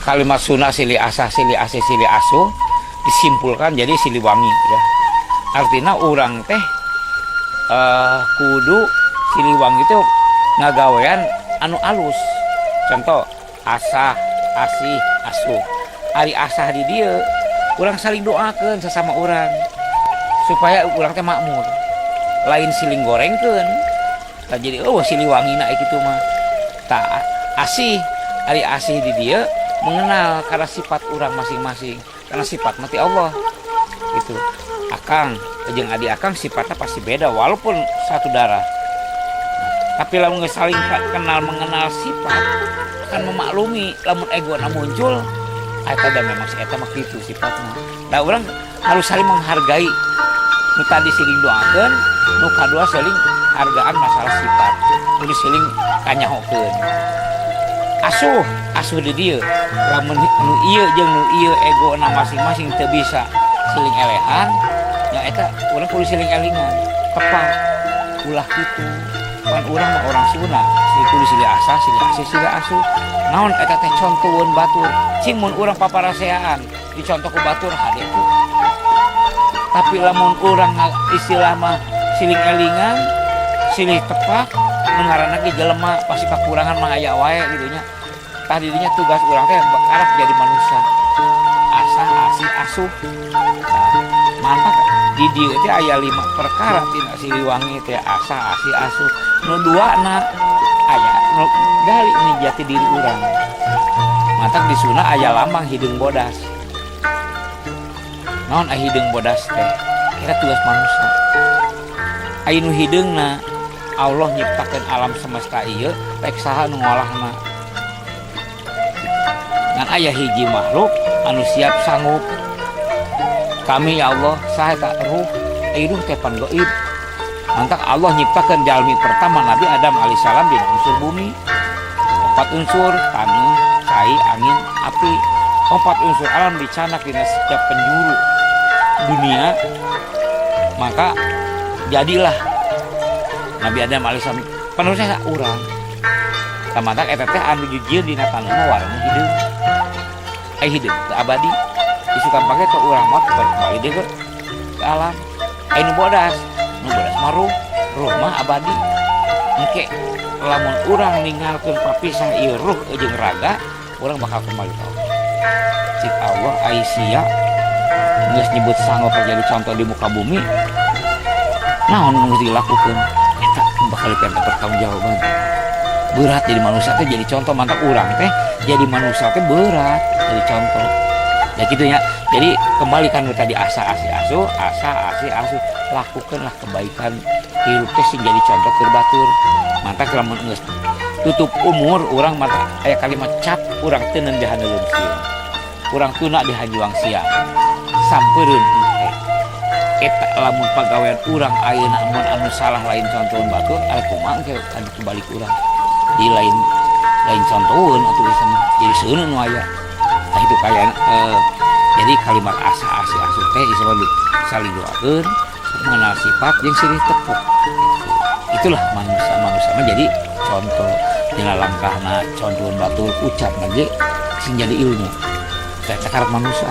kalimat Sunda silih asah silih asih silih asuh disimpulkan jadi Siliwangi ya. Artinya orang teh kudu Siliwangi itu ngagawean anu alus. Contoh asah asih asuh. Ari asah di dia orang saling doakan sesama orang supaya orang teh makmur. Lain siling gorengkeun. Nah, jadi Siliwangi na kitu mah. Tak asih ari asih di dia mengenal karena sifat orang masing-masing. Karena sifat mati Allah gitu. Akang jeung adi akang sifatnya pasti beda walaupun satu darah. Tapi lamun saling kenal mengenal sifat akan memaklumi lamun egona muncul eta da memang si eta mah kitu sifatna. Da urang harus saling menghargai. Nu tadi siling doakeun, nu kadua saling hargaan masalah sifat. Nu siling kanyahokeun. Asuh di dieu. Lamun nu ieu jeung nu ieu egona masing-masing teu bisa siling elehan, nya eta urang kudu siling elingan. Tepat ulah kitu. Pan urang mah orang Sunda, kudu silih asah, silih asih, silih asuh. Naon eta teh contoheun batur. Cing mun urang paparaseaan dicontoh ku batur hade tu. Tapi lamun urang istilah mah siling elingan, silih tepak, ngaranna ge jelema pasti kakurangan mah aya wae gitu nya. Tah didinya tugas urang teh arah jadi manusia. Asah, asih, asuh. Mantap di dieu teh aya 5 perkara tina Siliwangi teh asah, asih, asuh. Nu duana aya nu gali ini jati diri urang. Mantap di Sunda aya lambang hideung bodas. Naon hideung bodas teh? Kira tugas manusia. Aya nu hideungna Allah nyiptakeun alam semesta ieu rek saha nu ngolahna. Ngan aya hiji makhluk anu siap sanggup. Kami ya Allah saha eta ruh, ruh teh pan gaib. Mantap Allah nyiptakeun jalmi pertama Nabi Adam alaihissalam dina unsur bumi. 4 unsur taneuh, cai, angin, api. 4 unsur alam dicanak dina setiap penjuru dunia. Maka jadilah Nabi Adam alaihissalam penerusnya urang. Tamantak eta teh anu jujieun dina taneuhna warna hideung. Hideung teu abadi. Disukan pake ke urang mah kembali deui ke alam. Nu bodas mah ruh mah abadi. Engke lamun urang ninggalkeun papisah ieu ruh jeung raga, urang bakal kembali ka Allah. Cik Allah Aisyah geus nyebut sanggup jadi contoh di muka bumi. Naon nu dilakukeun? Eta bakal diperintah pertanggungjawaban. Berat jadi manusia teh jadi contoh. Mantap urang teh jadi manusia teh berat jadi contoh. Ya gitu ya. Jadi kembalikan tadi asah asih asuh, asah asih asuh, lakukanlah kebaikan hirup teh sing jadi contoh keur batur. Mantap lamun geus tutup umur urang mata aya kalimat cap urang teu neun dihandeuleun sieun. Urang tuna dihanjuang siang. Sampeureun teh. Eta lamun pagawean urang ayeuna mun anu salah lain contoheun batur, aya kumaha engke anu kebalik urang. Di lain contoheun atuh mah jadi seuneun nu aya. Tah itu kaya jadi kalimat asah asih asuh teh disebut saling doakeun mengenal sifat jeung silih tepuk. Itulah manusia mah jadi contoh dina langkahna contoheun batur ucapna ge sing jadi ilmu. Teh cakarat manusia.